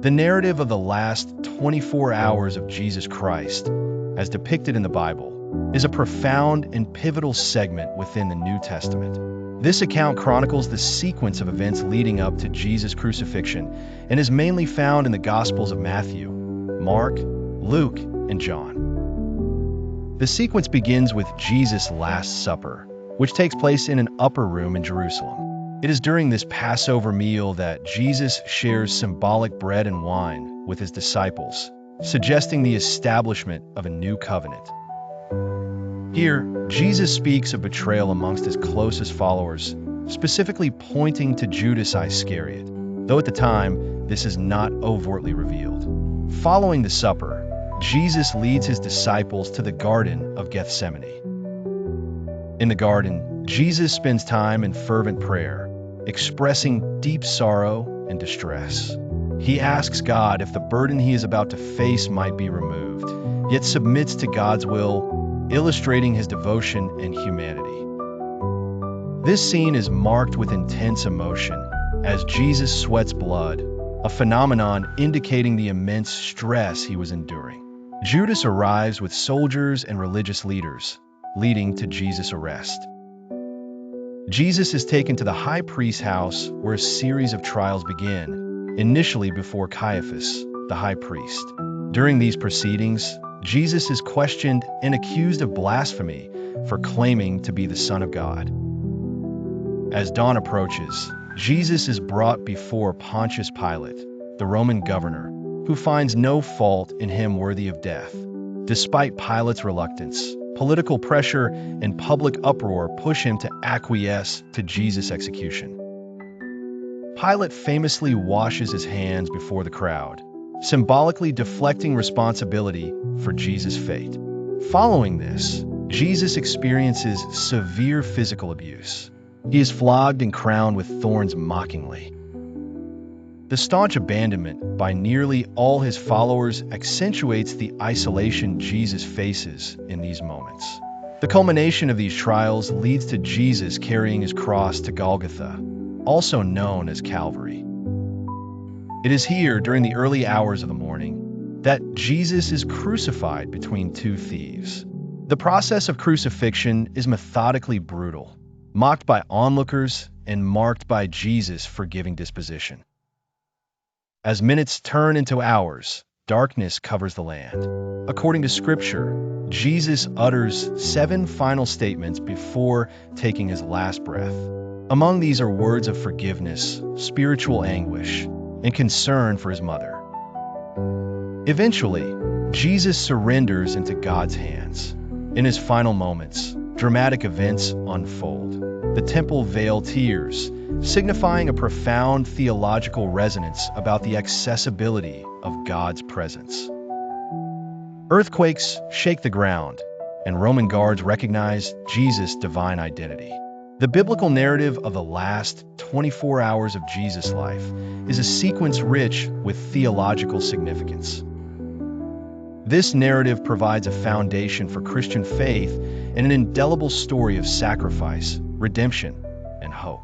The narrative of the last 24 hours of Jesus Christ, as depicted in the Bible, is a profound and pivotal segment within the New Testament. This account chronicles the sequence of events leading up to Jesus' crucifixion and is mainly found in the Gospels of Matthew, Mark, Luke, and John. The sequence begins with Jesus' Last Supper, which takes place in an upper room in Jerusalem. It is during this Passover meal that Jesus shares symbolic bread and wine with his disciples, suggesting the establishment of a new covenant. Here, Jesus speaks of betrayal amongst his closest followers, specifically pointing to Judas Iscariot, though at the time, this is not overtly revealed. Following the supper, Jesus leads his disciples to the Garden of Gethsemane. In the garden, Jesus spends time in fervent prayer, expressing deep sorrow and distress. He asks God if the burden he is about to face might be removed, yet submits to God's will, illustrating his devotion and humanity. This scene is marked with intense emotion as Jesus sweats blood, a phenomenon indicating the immense stress he was enduring. Judas arrives with soldiers and religious leaders, leading to Jesus' arrest. Jesus is taken to the high priest's house where a series of trials begin, initially before Caiaphas, the high priest. During these proceedings, Jesus is questioned and accused of blasphemy for claiming to be the Son of God. As dawn approaches, Jesus is brought before Pontius Pilate, the Roman governor, who finds no fault in him worthy of death. Despite Pilate's reluctance, political pressure and public uproar push him to acquiesce to Jesus' execution. Pilate famously washes his hands before the crowd, symbolically deflecting responsibility for Jesus' fate. Following this, Jesus experiences severe physical abuse. He is flogged and crowned with thorns mockingly. The staunch abandonment by nearly all his followers accentuates the isolation Jesus faces in these moments. The culmination of these trials leads to Jesus carrying his cross to Golgotha, also known as Calvary. It is here, during the early hours of the morning, that Jesus is crucified between two thieves. The process of crucifixion is methodically brutal, mocked by onlookers and marked by Jesus' forgiving disposition. As minutes turn into hours, darkness covers the land. According to Scripture, Jesus utters 7 final statements before taking his last breath. Among these are words of forgiveness, spiritual anguish, and concern for his mother. Eventually, Jesus surrenders into God's hands. In his final moments, dramatic events unfold. The temple veil tears, signifying a profound theological resonance about the accessibility of God's presence. Earthquakes shake the ground, and Roman guards recognize Jesus' divine identity. The biblical narrative of the last 24 hours of Jesus' life is a sequence rich with theological significance. This narrative provides a foundation for Christian faith and an indelible story of sacrifice, redemption, and hope.